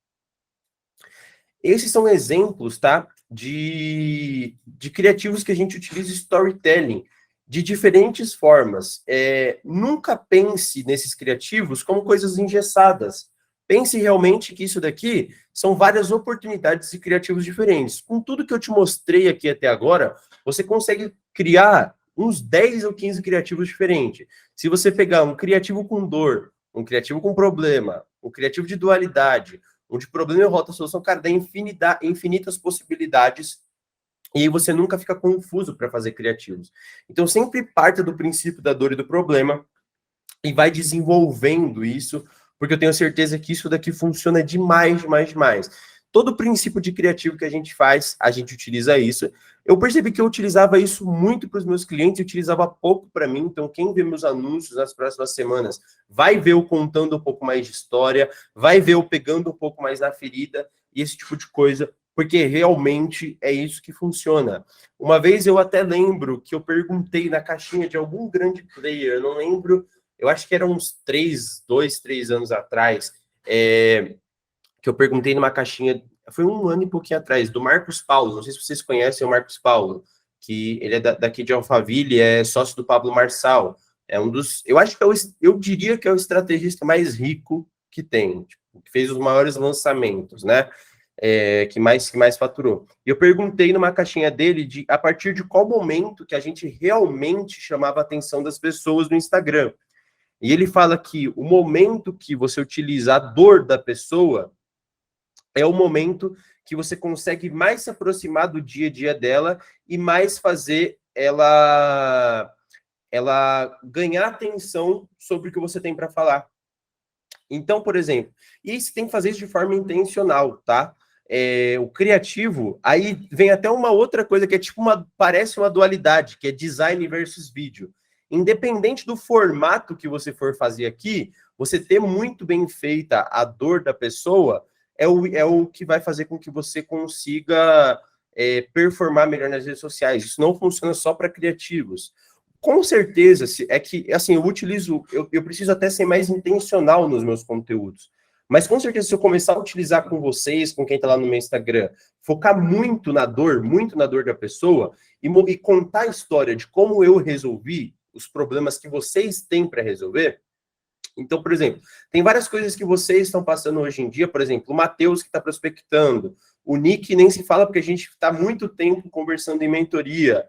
Speaker 1: esses são exemplos, tá, de criativos que a gente utiliza storytelling de diferentes formas. Nunca pense nesses criativos como coisas engessadas. Pense realmente que isso daqui são várias oportunidades de criativos diferentes. Com tudo que eu te mostrei aqui até agora, você consegue criar uns 10 ou 15 criativos diferentes. Se você pegar um criativo com dor, um criativo com problema, um criativo de dualidade, um de problema e rota solução, cara, dá infinitas possibilidades. E aí você nunca fica confuso para fazer criativos. Então, sempre parta do princípio da dor e do problema e vai desenvolvendo isso, porque eu tenho certeza que isso daqui funciona demais. Todo o princípio de criativo que a gente faz, a gente utiliza isso. Eu percebi que eu utilizava isso muito para os meus clientes, eu utilizava pouco para mim. Então, quem vê meus anúncios nas próximas semanas vai ver eu contando um pouco mais de história, vai ver eu pegando um pouco mais na ferida e esse tipo de coisa, porque realmente é isso que funciona. Uma vez eu até lembro que eu perguntei na caixinha de algum grande player, eu não lembro, eu acho que era uns 2, 3 anos atrás, que eu perguntei numa caixinha, foi 1 ano e pouquinho atrás, do Marcos Paulo, não sei se vocês conhecem o Marcos Paulo, que ele é daqui de Alphaville, é sócio do Pablo Marçal, é um dos, eu acho que eu diria que é o estrategista mais rico que tem, tipo, que fez os maiores lançamentos, né? Que mais faturou. E eu perguntei numa caixinha dele a partir de qual momento que a gente realmente chamava a atenção das pessoas no Instagram. E ele fala que o momento que você utiliza a dor da pessoa é o momento que você consegue mais se aproximar do dia a dia dela e mais fazer ela ganhar atenção sobre o que você tem para falar. Então, por exemplo, e você tem que fazer isso de forma intencional, tá? o criativo, aí vem até uma outra coisa que é tipo parece uma dualidade, que é design versus vídeo. Independente do formato que você for fazer aqui, você ter muito bem feita a dor da pessoa é o que vai fazer com que você consiga performar melhor nas redes sociais. Isso não funciona só para criativos. Com certeza, é que, assim, eu preciso até ser mais intencional nos meus conteúdos. Mas com certeza, se eu começar a utilizar com vocês, com quem está lá no meu Instagram, focar muito na dor da pessoa e contar a história de como eu resolvi os problemas que vocês têm para resolver. Então, por exemplo, tem várias coisas que vocês estão passando hoje em dia, por exemplo, o Matheus que está prospectando, o Nick nem se fala porque a gente está muito tempo conversando em mentoria.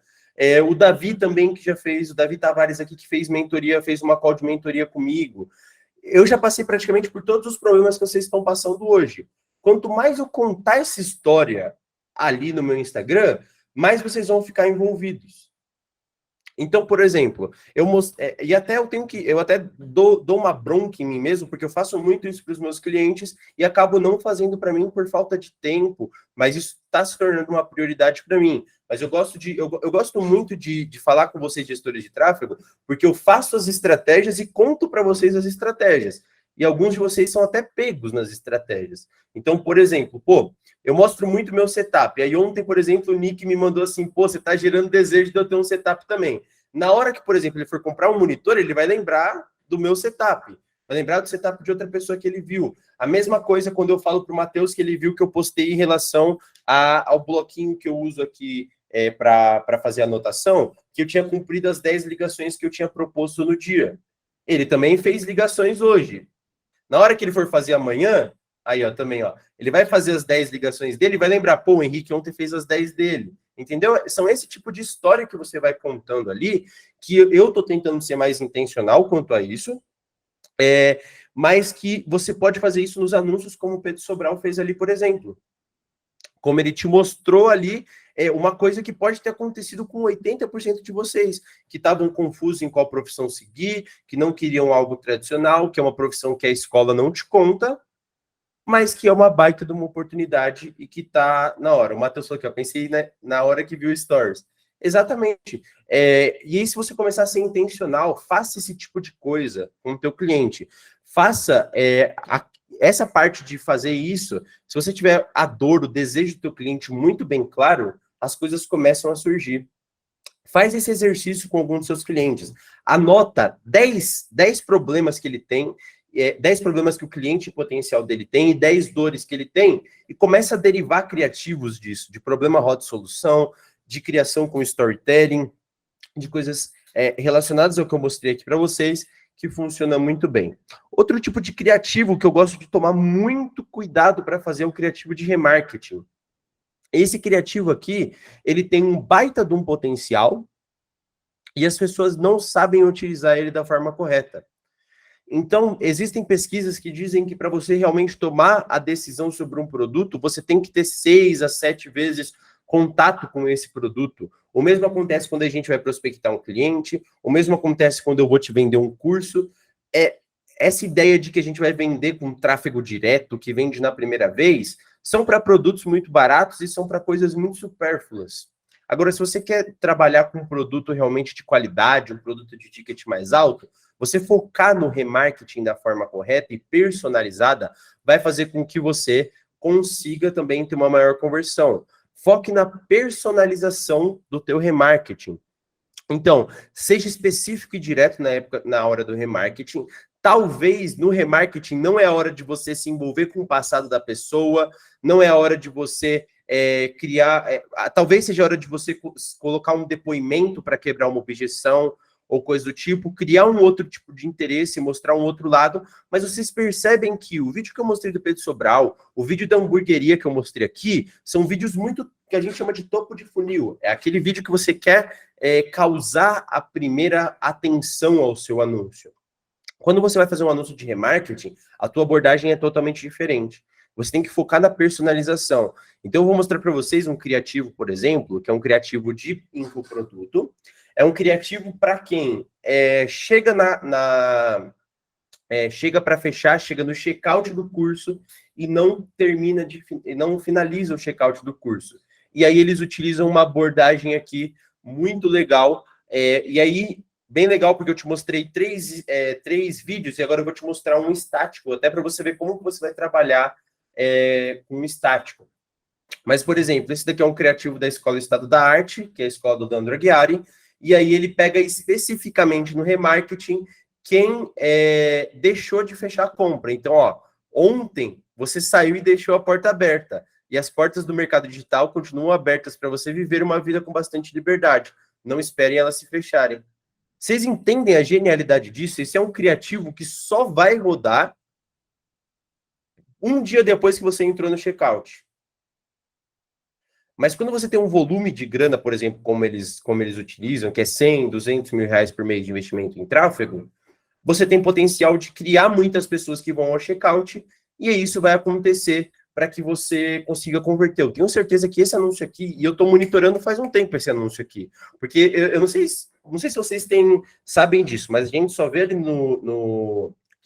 Speaker 1: O Davi também que já fez, o Davi Tavares aqui que fez mentoria, fez uma call de mentoria comigo. Eu já passei praticamente por todos os problemas que vocês estão passando hoje. Quanto mais eu contar essa história ali no meu Instagram, mais vocês vão ficar envolvidos. Então, por exemplo, e até eu até dou uma bronca em mim mesmo, porque eu faço muito isso para os meus clientes e acabo não fazendo para mim por falta de tempo, mas isso está se tornando uma prioridade para mim. Mas eu gosto muito de falar com vocês, gestores de tráfego, porque eu faço as estratégias e conto para vocês as estratégias. E alguns de vocês são até pegos nas estratégias. Então, por exemplo, eu mostro muito meu setup. E aí ontem, por exemplo, o Nick me mandou assim, você tá gerando desejo de eu ter um setup também. Na hora que, por exemplo, ele for comprar um monitor, ele vai lembrar do meu setup. Vai lembrar do setup de outra pessoa que ele viu. A mesma coisa quando eu falo para o Matheus que ele viu que eu postei em relação ao bloquinho que eu uso aqui para fazer a anotação, que eu tinha cumprido as 10 ligações que eu tinha proposto no dia. Ele também fez ligações hoje. Na hora que ele for fazer amanhã, aí, ó, também, ó, ele vai fazer as 10 ligações dele e vai lembrar, o Henrique ontem fez as 10 dele. Entendeu? São esse tipo de história que você vai contando ali, que eu tô tentando ser mais intencional quanto a isso, mas que você pode fazer isso nos anúncios, como o Pedro Sobral fez ali, por exemplo. Como ele te mostrou ali, uma coisa que pode ter acontecido com 80% de vocês, que estavam confusos em qual profissão seguir, que não queriam algo tradicional, que é uma profissão que a escola não te conta, mas que é uma baita de uma oportunidade e que tá na hora. O Matheus falou aqui, eu pensei na hora que viu Stories. Exatamente. E aí, se você começar a ser intencional, faça esse tipo de coisa com o teu cliente. Faça essa parte de fazer isso. Se você tiver a dor, o desejo do teu cliente muito bem claro, as coisas começam a surgir. Faz esse exercício com alguns dos seus clientes. Anota 10 problemas que ele tem, 10 problemas que o cliente potencial dele tem e 10 dores que ele tem, e começa a derivar criativos disso, de problema roda solução, de criação com storytelling, de coisas relacionadas ao que eu mostrei aqui para vocês, que funciona muito bem. Outro tipo de criativo que eu gosto de tomar muito cuidado para fazer é o criativo de remarketing. Esse criativo aqui, ele tem um baita de um potencial e as pessoas não sabem utilizar ele da forma correta. Então, existem pesquisas que dizem que para você realmente tomar a decisão sobre um produto, você tem que ter 6 a 7 vezes contato com esse produto. O mesmo acontece quando a gente vai prospectar um cliente, o mesmo acontece quando eu vou te vender um curso. Essa ideia de que a gente vai vender com tráfego direto, que vende na primeira vez, são para produtos muito baratos e são para coisas muito supérfluas. Agora, se você quer trabalhar com um produto realmente de qualidade, um produto de ticket mais alto, você focar no remarketing da forma correta e personalizada vai fazer com que você consiga também ter uma maior conversão. Foque na personalização do teu remarketing. Então, seja específico e direto na hora do remarketing. Talvez no remarketing não é a hora de você se envolver com o passado da pessoa, não é a hora de você talvez seja a hora de você colocar um depoimento para quebrar uma objeção ou coisa do tipo, criar um outro tipo de interesse, mostrar um outro lado, mas vocês percebem que o vídeo que eu mostrei do Pedro Sobral, o vídeo da hamburgueria que eu mostrei aqui, são vídeos muito que a gente chama de topo de funil. É aquele vídeo que você quer causar a primeira atenção ao seu anúncio. Quando você vai fazer um anúncio de remarketing, a tua abordagem é totalmente diferente. Você tem que focar na personalização. Então, eu vou mostrar para vocês um criativo, por exemplo, que é um criativo de infoproduto. É um criativo para quem chega chega para fechar, chega no checkout do curso e não não finaliza o checkout do curso. E aí eles utilizam uma abordagem aqui muito legal, e aí, bem legal, porque eu te mostrei três vídeos, e agora eu vou te mostrar um estático, até para você ver como que você vai trabalhar com um estático. Mas, por exemplo, esse daqui é um criativo da Escola Estado da Arte, que é a escola do Dandro Aguiari, e aí ele pega especificamente no remarketing quem deixou de fechar a compra. Então, ó, ontem você saiu e deixou a porta aberta, e as portas do mercado digital continuam abertas para você viver uma vida com bastante liberdade. Não esperem elas se fecharem. Vocês entendem a genialidade disso? Esse é um criativo que só vai rodar um dia depois que você entrou no checkout. Mas quando você tem um volume de grana, por exemplo, como eles utilizam, que é 100, 200 mil reais por mês de investimento em tráfego, você tem potencial de criar muitas pessoas que vão ao checkout, e isso vai acontecer para que você consiga converter. Eu tenho certeza que esse anúncio aqui, e eu estou monitorando faz um tempo esse anúncio aqui, porque eu não sei se vocês sabem disso, mas a gente só vê ali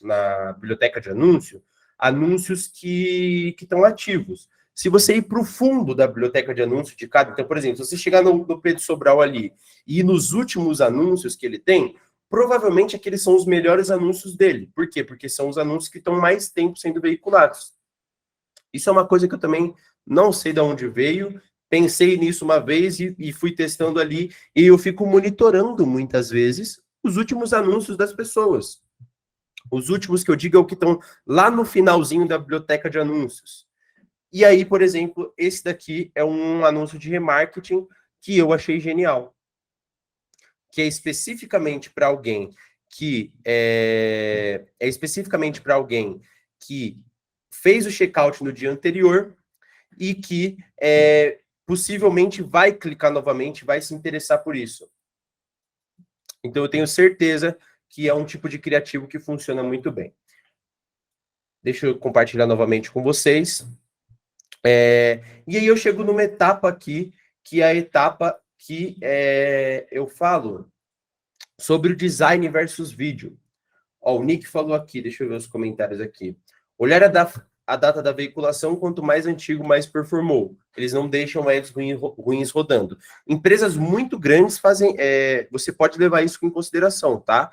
Speaker 1: na biblioteca de anúncios que estão ativos. Se você ir para o fundo da biblioteca de anúncios de cada... Então, por exemplo, se você chegar no Pedro Sobral ali e ir nos últimos anúncios que ele tem, provavelmente aqueles são os melhores anúncios dele. Por quê? Porque são os anúncios que estão mais tempo sendo veiculados. Isso é uma coisa que eu também não sei de onde veio, pensei nisso uma vez e fui testando ali, e eu fico monitorando muitas vezes os últimos anúncios das pessoas. Os últimos que eu digo é o que estão lá no finalzinho da biblioteca de anúncios. E aí, por exemplo, esse daqui é um anúncio de remarketing que eu achei genial. Que é especificamente para alguém que fez o checkout no dia anterior e que possivelmente vai clicar novamente, vai se interessar por isso. Então, eu tenho certeza que é um tipo de criativo que funciona muito bem. Deixa eu compartilhar novamente com vocês. E aí eu chego numa etapa aqui, que é a etapa que eu falo sobre o design versus vídeo. Ó, o Nick falou aqui, deixa eu ver os comentários aqui. Olhar a data da veiculação, quanto mais antigo, mais performou. Eles não deixam ads ruins rodando. Empresas muito grandes fazem... você pode levar isso em consideração, tá?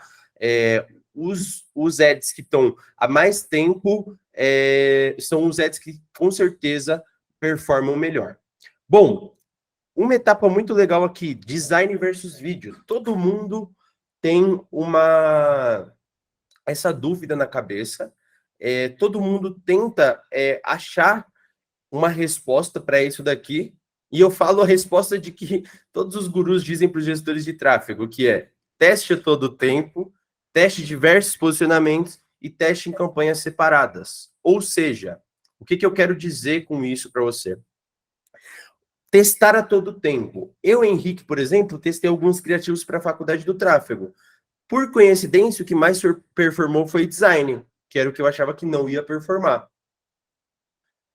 Speaker 1: Os ads que estão há mais tempo são os ads que, com certeza, performam melhor. Bom, uma etapa muito legal aqui, design versus vídeo. Todo mundo tem essa dúvida na cabeça. Todo mundo tenta achar uma resposta para isso daqui. E eu falo a resposta de que todos os gurus dizem para os gestores de tráfego, que é teste a todo tempo, teste diversos posicionamentos e teste em campanhas separadas. Ou seja, o que eu quero dizer com isso para você? Testar a todo tempo. Eu, Henrique, por exemplo, testei alguns criativos para a faculdade do tráfego. Por coincidência, o que mais performou foi design, que era o que eu achava que não ia performar.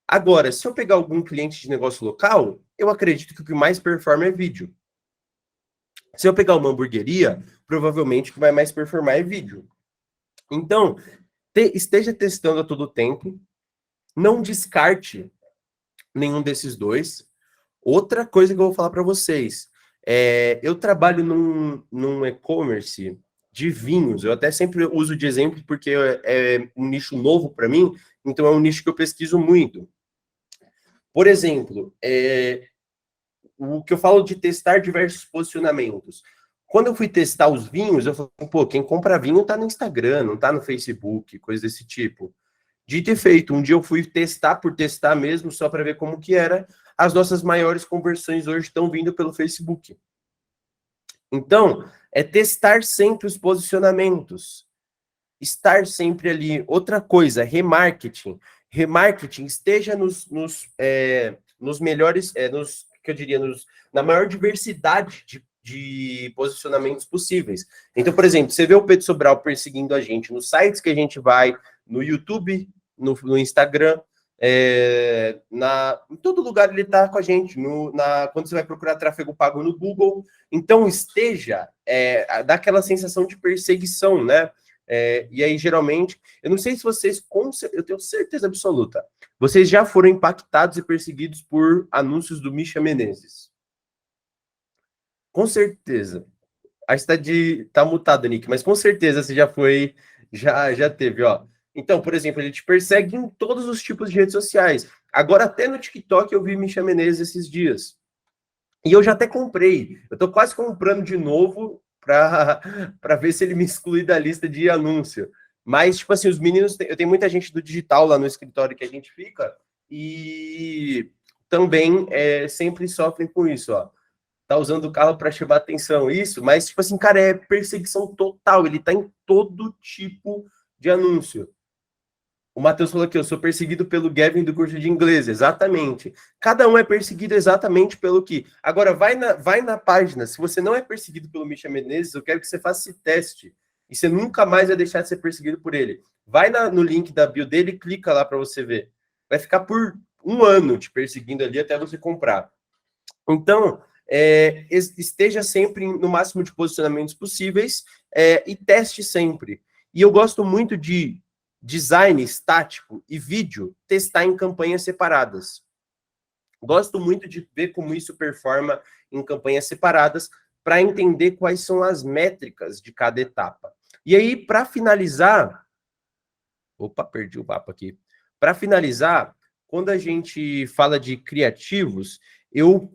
Speaker 1: Agora, se eu pegar algum cliente de negócio local, eu acredito que o que mais performa é vídeo. Se eu pegar uma hamburgueria, provavelmente o que vai mais performar é vídeo. Então, esteja testando a todo tempo, não descarte nenhum desses dois. Outra coisa que eu vou falar para vocês, eu trabalho num e-commerce de vinhos, eu até sempre uso de exemplo porque é um nicho novo para mim, então é um nicho que eu pesquiso muito. Por exemplo, o que eu falo de testar diversos posicionamentos. Quando eu fui testar os vinhos, eu falei, pô, quem compra vinho tá no Instagram, não tá no Facebook, coisa desse tipo. Dito e feito, um dia eu fui testar por testar mesmo, só para ver como que era. As nossas maiores conversões hoje estão vindo pelo Facebook. Então, é testar sempre os posicionamentos. Estar sempre ali. Outra coisa, remarketing. Remarketing, esteja nos melhores, que eu diria, na maior diversidade de posicionamentos possíveis. Então, por exemplo, você vê o Pedro Sobral perseguindo a gente nos sites que a gente vai, no YouTube, no Instagram, em todo lugar ele está com a gente, quando você vai procurar tráfego pago no Google. Então, dá aquela sensação de perseguição, né? E aí, geralmente, eu não sei se vocês, eu tenho certeza absoluta, vocês já foram impactados e perseguidos por anúncios do Misha Menezes. Com certeza. Acho que tá mutado, Nick, mas com certeza você já teve, ó. Então, por exemplo, ele te persegue em todos os tipos de redes sociais. Agora, até no TikTok, eu vi Misha Menezes esses dias. E eu já até comprei. Eu tô quase comprando de novo para ver se ele me exclui da lista de anúncio. Mas, tipo assim, os meninos... Eu tenho muita gente do digital lá no escritório que a gente fica e também sempre sofrem com isso, ó. Tá usando o carro para chamar atenção, isso, mas, tipo assim, cara, é perseguição total, ele tá em todo tipo de anúncio. O Matheus falou aqui, eu sou perseguido pelo Gavin do curso de inglês, exatamente. Cada um é perseguido exatamente pelo que. Agora, vai na página, se você não é perseguido pelo Misha Menezes, eu quero que você faça esse teste, e você nunca mais vai deixar de ser perseguido por ele. Vai no link da bio dele e clica lá para você ver. Vai ficar por 1 ano te perseguindo ali até você comprar. Então... esteja sempre no máximo de posicionamentos possíveis e teste sempre. E eu gosto muito de design estático e vídeo testar em campanhas separadas. Gosto muito de ver como isso performa em campanhas separadas para entender quais são as métricas de cada etapa. E aí, para finalizar... Opa, perdi o mapa aqui. Para finalizar, quando a gente fala de criativos... Eu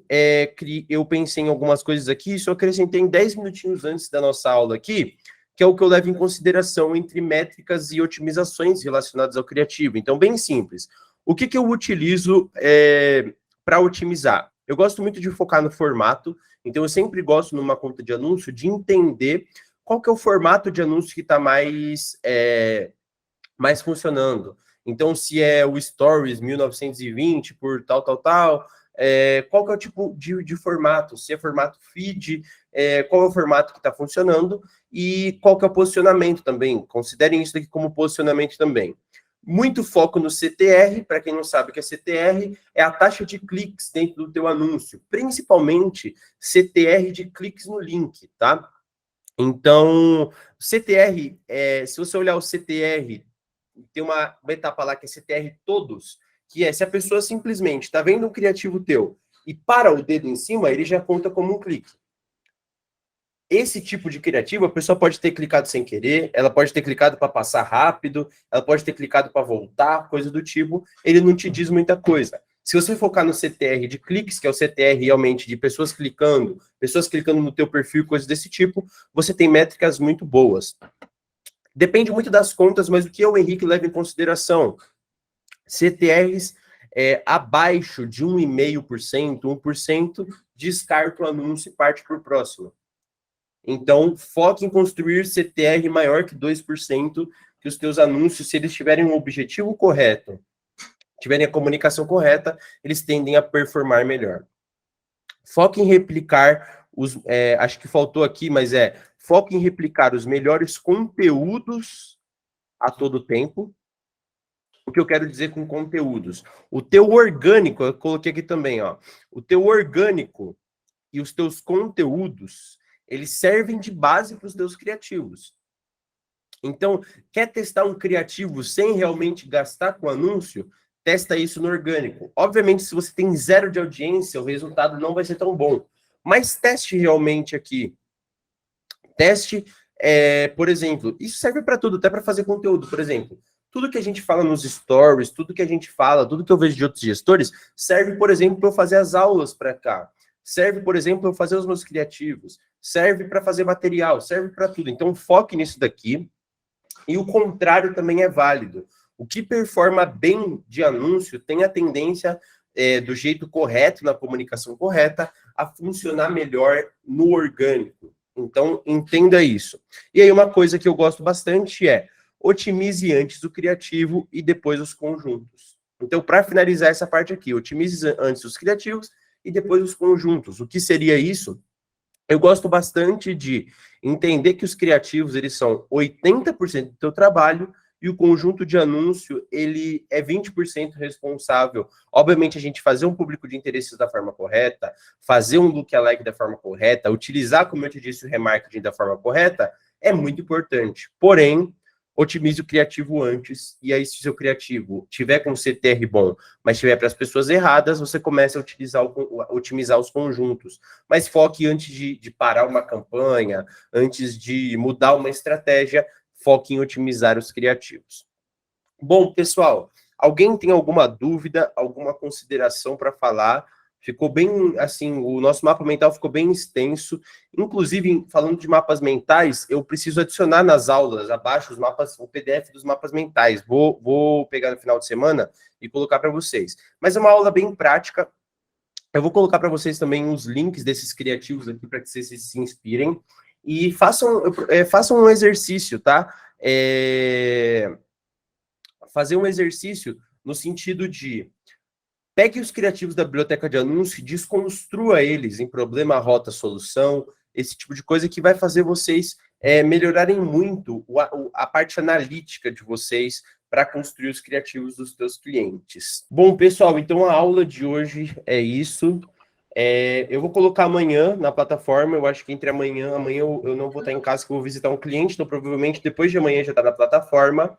Speaker 1: pensei em algumas coisas aqui, só acrescentei em 10 minutinhos antes da nossa aula aqui, que é o que eu levo em consideração entre métricas e otimizações relacionadas ao criativo. Então, bem simples. O que eu utilizo para otimizar? Eu gosto muito de focar no formato, então eu sempre gosto, numa conta de anúncio, de entender qual que é o formato de anúncio que está mais funcionando. Então, se é o Stories 1920 por tal, qual que é o tipo de formato, se é formato feed, qual é o formato que está funcionando e qual que é o posicionamento também. Considerem isso aqui como posicionamento também. Muito foco no CTR, para quem não sabe o que é CTR, é a taxa de cliques dentro do teu anúncio, principalmente CTR de cliques no link, tá? Então, CTR, se você olhar o CTR, tem uma etapa lá que é CTR todos, que é se a pessoa simplesmente está vendo um criativo teu e para o dedo em cima, ele já conta como um clique. Esse tipo de criativo, a pessoa pode ter clicado sem querer, ela pode ter clicado para passar rápido, ela pode ter clicado para voltar, coisa do tipo, ele não te diz muita coisa. Se você focar no CTR de cliques, que é o CTR realmente de pessoas clicando no teu perfil, coisas desse tipo, você tem métricas muito boas. Depende muito das contas, mas o que eu, Henrique, levo em consideração? CTRs abaixo de 1,5%, 1%, descarta o anúncio e parte para o próximo. Então, foque em construir CTR maior que 2%, que os teus anúncios, se eles tiverem um objetivo correto, tiverem a comunicação correta, eles tendem a performar melhor. Foque em replicar acho que faltou aqui, mas foque em replicar os melhores conteúdos a todo tempo. O que eu quero dizer com conteúdos? O teu orgânico, eu coloquei aqui também, ó. O teu orgânico e os teus conteúdos, eles servem de base para os teus criativos. Então, quer testar um criativo sem realmente gastar com anúncio? Testa isso no orgânico. Obviamente, se você tem 0 de audiência, o resultado não vai ser tão bom. Mas teste realmente aqui. Teste, por exemplo, isso serve para tudo, até para fazer conteúdo, por exemplo. Tudo que a gente fala nos stories, tudo que a gente fala, tudo que eu vejo de outros gestores, serve, por exemplo, para eu fazer as aulas para cá. Serve, por exemplo, para eu fazer os meus criativos. Serve para fazer material, serve para tudo. Então, foque nisso daqui. E o contrário também é válido. O que performa bem de anúncio tem a tendência, do jeito correto, na comunicação correta, a funcionar melhor no orgânico. Então, entenda isso. E aí, uma coisa que eu gosto bastante otimize antes o criativo e depois os conjuntos. Então, para finalizar essa parte aqui, otimize antes os criativos e depois os conjuntos. O que seria isso? Eu gosto bastante de entender que os criativos, eles são 80% do teu trabalho e o conjunto de anúncio, ele é 20% responsável. Obviamente, a gente fazer um público de interesses da forma correta, fazer um lookalike da forma correta, utilizar, como eu te disse, o remarketing da forma correta, é muito importante. Porém, otimize o criativo antes, e aí se o seu criativo tiver com CTR bom, mas tiver para as pessoas erradas, você começa a otimizar os conjuntos. Mas foque antes de parar uma campanha, antes de mudar uma estratégia, foque em otimizar os criativos. Bom, pessoal, alguém tem alguma dúvida, alguma consideração para falar? Ficou bem, assim, o nosso mapa mental ficou bem extenso. Inclusive, falando de mapas mentais, eu preciso adicionar nas aulas abaixo os mapas, o PDF dos mapas mentais. Vou pegar no final de semana e colocar para vocês. Mas é uma aula bem prática. Eu vou colocar para vocês também os links desses criativos aqui para que vocês se inspirem. E façam um exercício, tá? Fazer um exercício no sentido de pegue os criativos da biblioteca de anúncio e desconstrua eles em problema, rota, solução, esse tipo de coisa que vai fazer vocês melhorarem muito a parte analítica de vocês para construir os criativos dos seus clientes. Bom, pessoal, então a aula de hoje é isso. Eu vou colocar amanhã na plataforma, eu acho que entre amanhã eu não vou estar em casa, que eu vou visitar um cliente, então provavelmente depois de amanhã já está na plataforma.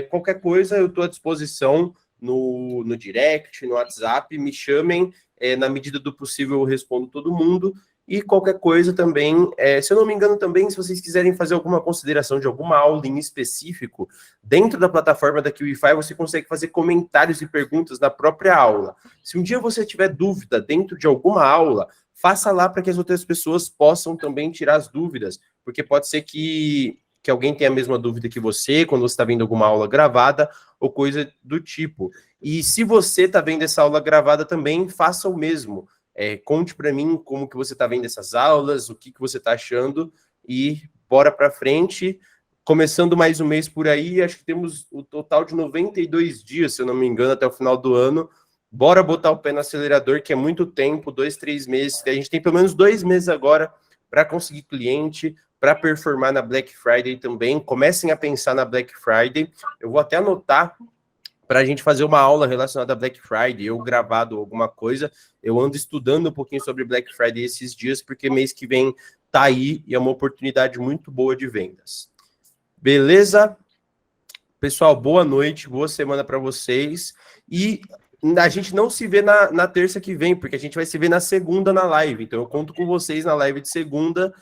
Speaker 1: Qualquer coisa, eu estou à disposição no direct, no WhatsApp, me chamem, na medida do possível eu respondo todo mundo, e qualquer coisa também, se eu não me engano também, se vocês quiserem fazer alguma consideração de alguma aula em específico, dentro da plataforma da QIFI, você consegue fazer comentários e perguntas na própria aula. Se um dia você tiver dúvida dentro de alguma aula, faça lá para que as outras pessoas possam também tirar as dúvidas, porque pode ser que alguém tenha a mesma dúvida que você, quando você está vendo alguma aula gravada, ou coisa do tipo. E se você está vendo essa aula gravada também, faça o mesmo. Conte para mim como que você está vendo essas aulas, o que você está achando, e bora para frente. Começando mais um mês por aí, acho que temos o total de 92 dias, se eu não me engano, até o final do ano. Bora botar o pé no acelerador, que é muito tempo, 2, 3 meses. A gente tem pelo menos 2 meses agora para conseguir cliente, para performar na Black Friday também. Comecem a pensar na Black Friday. Eu vou até anotar para a gente fazer uma aula relacionada a Black Friday, eu gravado alguma coisa. Eu ando estudando um pouquinho sobre Black Friday esses dias, porque mês que vem tá aí e é uma oportunidade muito boa de vendas. Beleza? Pessoal, boa noite, boa semana para vocês. E a gente não se vê na terça que vem, porque a gente vai se ver na segunda na live. Então eu conto com vocês na live de segunda,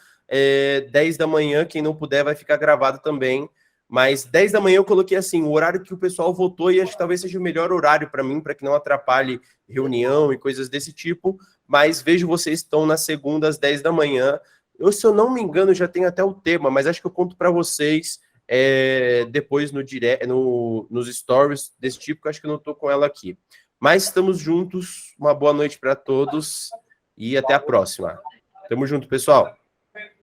Speaker 1: 10 da manhã. Quem não puder vai ficar gravado também. Mas 10 da manhã eu coloquei assim, o horário que o pessoal votou, e acho que talvez seja o melhor horário para mim, para que não atrapalhe reunião e coisas desse tipo. Mas vejo vocês estão na segunda às 10 da manhã. Se eu não me engano, já tem até o tema, mas acho que eu conto para vocês depois nos stories desse tipo, que eu acho que eu não estou com ela aqui. Mas estamos juntos, uma boa noite para todos e até a próxima. Tamo junto, pessoal.